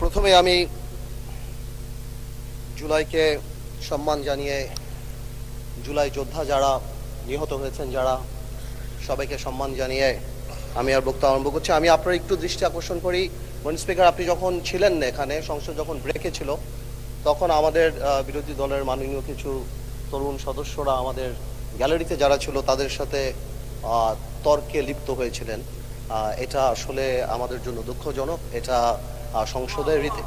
প্রথমে আমি জুলাইকে সম্মান জানিয়ে জুলাই যোদ্ধা যারা নিহত হয়েছেন যারা সবাইকে সম্মান জানিয়ে আমি আর বক্তব্য আরম্ভ করছি। আমি আপনার একটু দৃষ্টি আকর্ষণ করি, মনির স্পিকার, আপনি যখন ছিলেন না এখানে, সংসদ যখন ব্রেকে ছিল, তখন আমাদের বিরোধী দলের মাননীয় কিছু তরুণ সদস্যরা আমাদের গ্যালারিতে যারা ছিল তাদের সাথে তর্কে লিপ্ত হয়েছিলেন। এটা আসলে আমাদের জন্য দুঃখজনক। এটা সংসদের রীতি।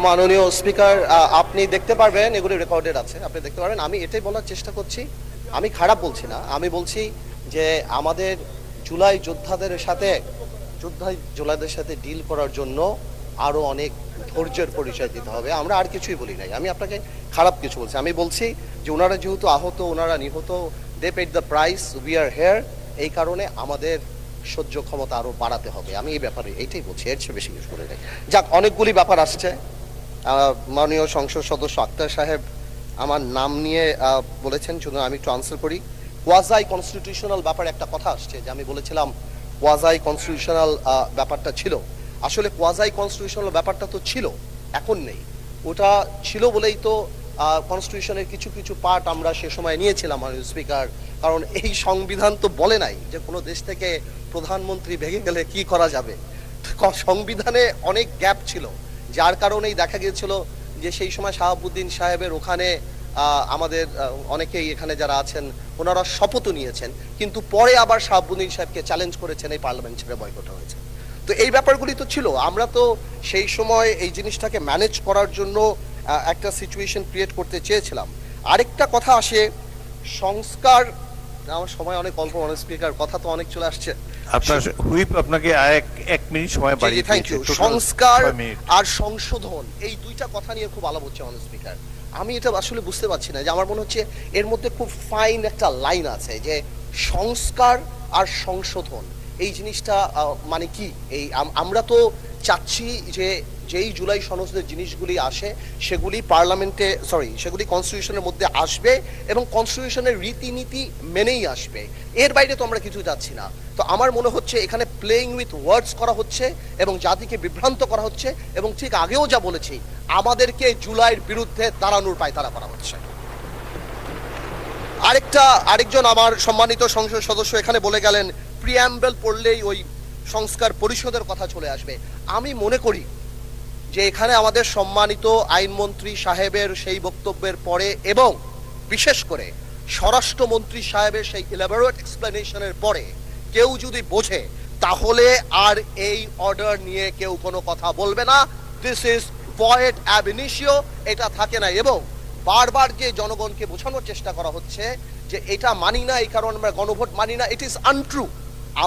মাননীয় স্পিকার, আপনি দেখতে পারবেন, এগুলি রেকর্ডেড আছে, আপনি দেখতে পারবেন। আমি এটাই বলার চেষ্টা করছি, আমি খারাপ বলছি না, আমি বলছি যে আমাদের জুলাই যোদ্ধাদের সাথে ডিল করার জন্য আরো অনেক ধৈর্যের পরিচয় দিতে হবে। আমরা আর কিছুই বলি নাই, আমি আপনাকে খারাপ কিছু বলছি। আমি বলছি যে ওনারা যেহেতু আহত, ওনারা নিহত, they paid the price, we are here, এই কারণে আমাদের সহ্য ক্ষমতা আরো বাড়াতে হবে। আমি এই ব্যাপারে এইটাই বলছি, এর চেয়ে বেশি কিছু বলে নাই। যাক, অনেকগুলি ব্যাপার আসছে। মাননীয় সংসদ সদস্য আক্তার সাহেব আমার নাম নিয়ে বলেছেন, শুধু আমি একটু আনসার করি। কোয়াজাই কনস্টিটিউশনাল ব্যাপারে একটা কথা আসছে, যে আমি বলেছিলাম কোয়াজাই কনস্টিটিউশনাল ব্যাপারটা ছিল। আসলে কোয়াজাই কনস্টিটিউশনাল ব্যাপারটা তো ছিল, এখন নেই। ওটা ছিল বলেই তো কনস্টিটিউশনের কিছু কিছু পার্ট আমরা সে সময় নিয়েছিলাম, মাননীয় স্পিকার। কারণ এই সংবিধান তো বলে নাই যে কোনো দেশ থেকে প্রধানমন্ত্রী ভেঙে গেলে কি করা যাবে। সংবিধানে অনেক গ্যাপ ছিল, যার কারণেই দেখা গিয়েছিল যে সেই সময় শাহাবুদ্দিন সাহেবের ওখানে আমাদের অনেকেই এখানে যারা আছেন ওনারা শপথও নিয়েছেন, কিন্তু পরে আবার শাহাবুদ্দিন সাহেবকে চ্যালেঞ্জ করেছেন, এই পার্লামেন্ট ছেড়ে বয়কট হয়েছে। তো এই ব্যাপারগুলি তো ছিল। আমরা তো সেই সময় এই জিনিসটাকে ম্যানেজ করার জন্য একটা সিচুয়েশন ক্রিয়েট করতে চেয়েছিলাম। আরেকটা কথা আসে, সংস্কার, আমার সময় অনেক অল্প, অনেক স্পিকার, কথা তো অনেক চলে আসছে। আপনার হুইপ আপনাকে এক মিনিট সময় বাড়িয়ে দিয়েছে। সংস্কার আর সংশোধন, এই দুইটা কথা নিয়ে খুব আলাপ হচ্ছে অনেক স্পিকার। আমি এটা আসলে বুঝতে পারছি না, যে আমার মনে হচ্ছে এর মধ্যে খুব ফাইন একটা লাইন আছে, যে সংস্কার আর সংশোধন এই জিনিসটা মানে কি। এই আমরা তো চাচ্ছি যে যেই জুলাই সনদের জিনিসগুলি আসে সেগুলি পার্লামেন্টে, সেগুলি কনস্টিটিউশনের মধ্যে আসবে এবং কনস্টিটিউশনের রীতিনীতি মেনেই আসবে। এর বাইরে তো আমরা কিছু যাচ্ছি না। তো আমার মনে হচ্ছে এখানে প্লেইং উইথ ওয়ার্ডস করা হচ্ছে এবং জাতিকে বিভ্রান্ত করা হচ্ছে, এবং ঠিক আগেও যা বলেছি, আমাদেরকে জুলাইয়ের বিরুদ্ধে দাঁড়ানোর পায়তারা করা হচ্ছে। আরেকজন আমার সম্মানিত সংসদ সদস্য এখানে বলে গেলেন প্রিঅ্যাম্বল পড়লেই ওই সংস্কার পরিষদের কথা চলে আসবে। আমি মনে করি যে এখানে আমাদের সম্মানিত আইনমন্ত্রী সাহেবের সেই বক্তব্যের পরে এবং বিশেষ করে স্বরাষ্ট্রমন্ত্রী সাহেবের সেই ইলাবোরেট এক্সপ্লেনেশনের পরে কেউ যদি বোঝে, তাহলে আর এই অর্ডার নিয়ে কেউ কোনো কথা বলবে না। This is void ab initio, এটা থাকে না। এবং বারবার যে জনগণকে বোঝানোর চেষ্টা করা হচ্ছে যে এটা মানি না, এই কারণে আমরা গণভোট মানি না, ইট ইজ আনট্রু।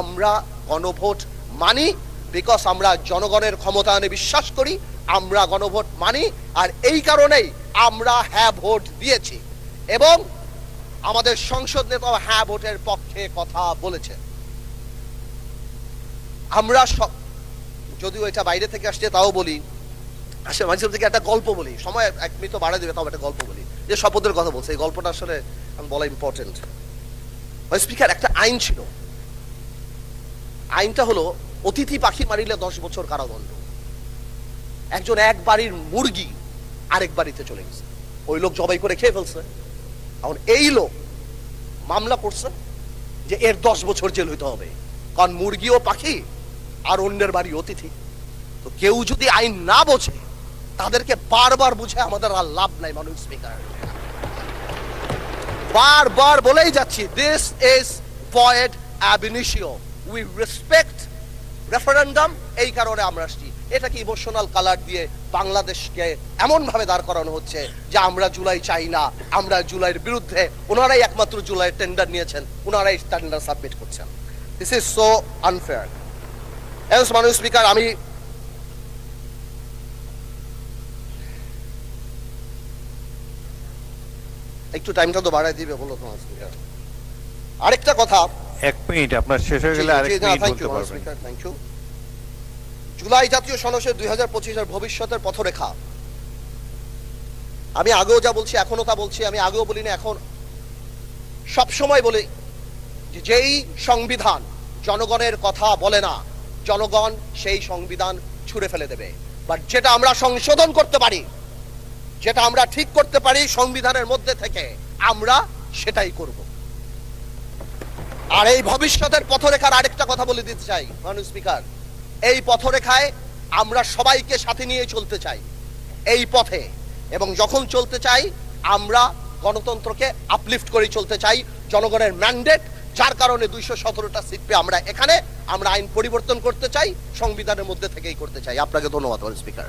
আমরা গণভোট মানি বিকজ আমরা জনগণের ক্ষমতায়নে বিশ্বাস করি, আমরা গণভোট মানি, আর এই কারণেই আমরা হ্যাঁ ভোট দিয়েছি। এবং আমাদের সংসদ নেতাও হ্যাঁ ভোটের পক্ষে কথা বলেছে। আমরা যদিও এটা বাইরে থেকে আসছে তাও বলি, আসলে মানুষের থেকে একটা গল্প বলি, সময় এক মিনিট তো বাড়াই দেবে, তাও একটা গল্প বলি, যে শপথের কথা বলছে। এই গল্পটা আসলে বলা ইম্পর্টেন্ট। স্পিকার, একটা আইন ছিল, আইনটা হলো অতিথি পাখি মারিলে 10 বছর কারাদণ্ড। একজন এক বাড়ির মুরগি আরেক বাড়িতে চলে গেছে, ওই লোক জবাই করে খেয়ে ফেলছে। এখন এই লোক মামলা করছে যে এর 10 বছর জেল হইতে হবে, কারণ মুরগিও পাখি আর অন্যের বাড়ি অতিথি। তো কেউ যদি আইন না বোঝে, তাদেরকে বারবার বুঝে আমাদের আর লাভ নাই। মাননীয় স্পিকার, বারবার বলেই যাচ্ছি, this is void ab initio. We respect referendum, এই কারণে আমরা আসছি। এটাকে ইমোশনাল কালার দিয়ে বাংলাদেশকে এমন ভাবে দাঁড় করানো হচ্ছে যে আমরা জুলাই চাই না, আমরা জুলাইয়ের বিরুদ্ধে। ওনারাই একমাত্র জুলাইয়ের টেন্ডার নিয়েছেন, ওনারাই টেন্ডার সাবমিট করছেন। This is so unfair. S মাননীয় স্পিকার, আমি একটু টাইমটা তো বাড়াই দিবে বলো তোমার স্পিকার। আরেকটা কথা, এক মিনিট আপনার শেষ হয়ে গেলে আরেক মিনিট বলতে পারবেন। Thank you. জুলাই জাতীয় সনদের 2025 ভবিষ্যতের পথরেখা, আমি আগেও যা বলছি এখনো তা বলছি, আমি আগেও বলি না, এখন সব সময় বলি যে যেই সংবিধান জনগণের কথা বলে না, জনগণ সেই সংবিধান ছুঁড়ে ফেলে দেবে। বাট যেটা আমরা সংশোধন করতে পারি, যেটা আমরা ঠিক করতে পারি সংবিধানের মধ্যে থেকে, আমরা সেটাই করব। আর এই ভবিষ্যতের পথরেখার আরেকটা কথা বলে দিতে চাই মাননীয় স্পিকার, এই পথরেখায় আমরা সবাইকে সাথে নিয়ে চলতে চাই এই পথে, এবং যখন চলতে চাই আমরা গণতন্ত্রকে আপলিফট করে চলতে চাই। জনগণের ম্যান্ডেট, যার কারণে 217টা সিট পেয়ে আমরা এখানে, আমরা আইন পরিবর্তন করতে চাই, সংবিধানের মধ্যে থেকেই করতে চাই। আপনাকে ধন্যবাদ স্পিকার।